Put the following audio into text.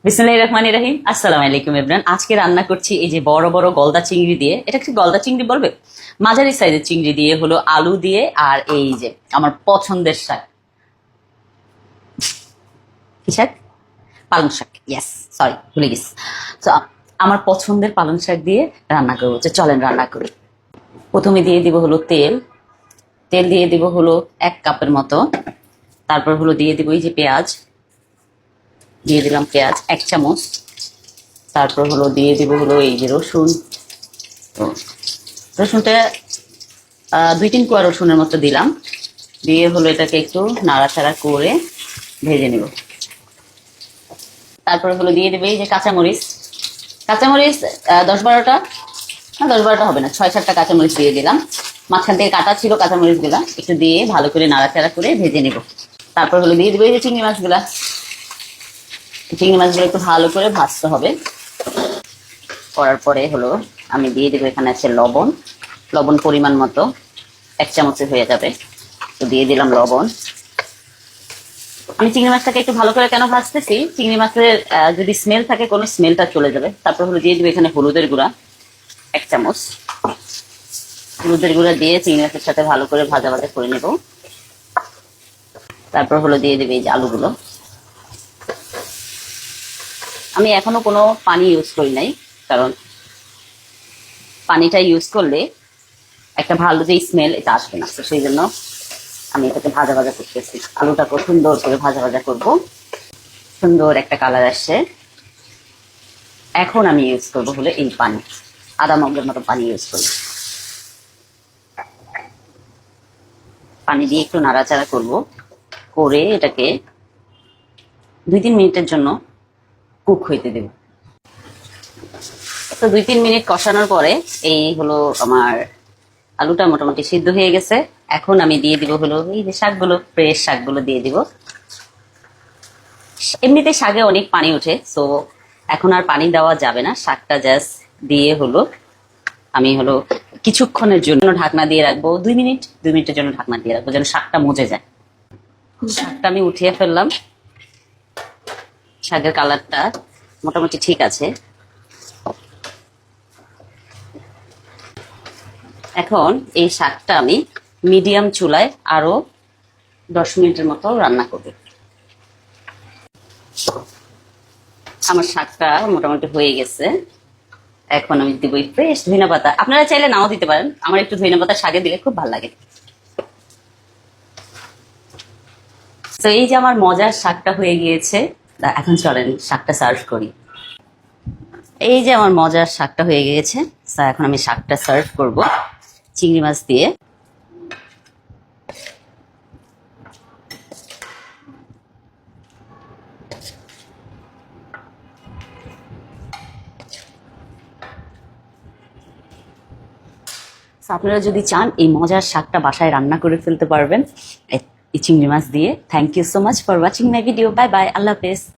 বিসমিল্লাহির রহমানির রহিম। আসসালামু আলাইকুম এভরিওয়ান। আজকে রান্না করছি এই যে বড় বড় গলদা চিংড়ি দিয়ে। এটা কি গলদা চিংড়ি বলবে? মাঝারি সাইজের চিংড়ি দিয়ে হলো আলু দিয়ে আর এই যে আমার পছন্দের শাক। কি শাক? পালং শাক। ইয়েস, সরি ভুলে গেছি। তো আমার পছন্দের পালং শাক দিয়ে রান্না করবো। চলেন রান্না করি। প্রথমে দিয়ে দিব হলো তেল। তেল দিয়ে দিব হলো 1 কাপের মতো। তারপর হলো দিয়ে দিব এই যে পেঁয়াজ। দিয়ে দিলাম পেঁয়াজ 1 চামচ। তারপর হলো দিয়ে দিব হলো এই যে রসুন। তো রসুনটা 2-3 কোয়া রসুনের মতো দিলাম। দিয়ে হলো এটাকে একটু নাড়াচাড়া করে ভেজে নেব। তারপরে হলো দিয়ে দেবে এই যে কাঁচামরিচ। কাঁচামরিচ 10-12টা, না 10-12টা হবে না, 6-7টা কাঁচামরিচ দিয়ে দিলাম। মাঝখান থেকে কাটা ছিল কাঁচামরিচ গুলা, একটু দিয়ে ভালো করে নাড়াচাড়া করে ভেজে নেব। তারপর হলো দিয়ে দেবো এই যে চিংড়ি মাছগুলা। চিংড়ি মাছগুলো একটু ভালো করে ভাজতে হবে। করার পরে হলো আমি দিয়ে দেবো এখানে আছে লবণ। লবণ পরিমাণ মতো 1 চামচে হয়ে যাবে। তো দিয়ে দিলাম লবণ। আমি চিংড়ি মাছটাকে একটু ভালো করে কেন ভাজতেছি, চিংড়ি মাছের যদি স্মেল থাকে কোনো স্মেলটা চলে যাবে। তারপর হলো দিয়ে দেবো এখানে হলুদের গুঁড়া 1 চামচ। হলুদের গুঁড়া দিয়ে চিংড়ি মাছের সাথে ভালো করে ভাজা ভাজা করে নেব। তারপর হলো দিয়ে দেবে এই যে আলুগুলো। আমি এখনো কোনো পানি ইউজ করি নাই, কারণ পানিটা ইউজ করলে একটা ভালো যে স্মেল এটা আসবে না। তো সেই জন্য আমি এটাকে ভাজা ভাজা করতেছি। আলুটাকে সুন্দর করে ভাজা ভাজা করব। সুন্দর একটা কালার আসছে। এখন আমি ইউজ করবো হলো এই পানি, আধা মগের মতো পানি ইউজ করব। পানি দিয়ে একটু নাড়াচাড়া করব, করে এটাকে 2-3 মিনিটের জন্য কুক হইতে দেব। তো 2-3 মিনিট কষানোর পরে এই হলো আমার আলুটা মোটামুটি সিদ্ধ হয়ে গেছে। এখন আমি দিয়ে দিব হলো এই যে শাকগুলো, ফ্রেশ শাকগুলো দিয়ে দিব। এমনিতে শাকে অনেক পানি ওঠে, তো এখন আর পানি দেওয়া যাবে না। শাকটা জাস্ট দিয়ে হলো আমি হলো কিছুক্ষণের জন্য ঢাকনা দিয়ে রাখবো। 2 মিনিটের জন্য ঢাকনা দিয়ে রাখবো, যেন শাকটা মজে যায়। শাকটা আমি উঠিয়ে ফেললাম। শাকের কালারটা মোটামুটি ঠিক আছে। এখন এই শাকটা আমি মিডিয়াম চুলায় আরো 10 মিনিটের মতো রান্না করব। আমার শাকটা মোটামুটি হয়ে গেছে। এখন আমি দিব ফ্রেশ ধনিয়া পাতা। আপনারা চাইলে নাও দিতে পারেন, আমার একটু ধনিয়া পাতা শাকে দিলে খুব ভালো লাগে। তো এই যে আমার মজার শাকটা হয়ে গিয়েছে। এখন চলেন শাকটা সার্ভ করি। এই যে আমার মজার শাকটা হয়ে গিয়েছে। এখন আমি শাকটা সার্ভ করব চিংড়ি মাছ দিয়ে। আপনারা যদি চান এই মজার শাকটা বাসায় রান্না করে ফেলতে পারবেন এই চিংড়ি মাছ দিয়ে। Thank you so much for watching my video. Bye bye, আল্লাহ হাফেজ।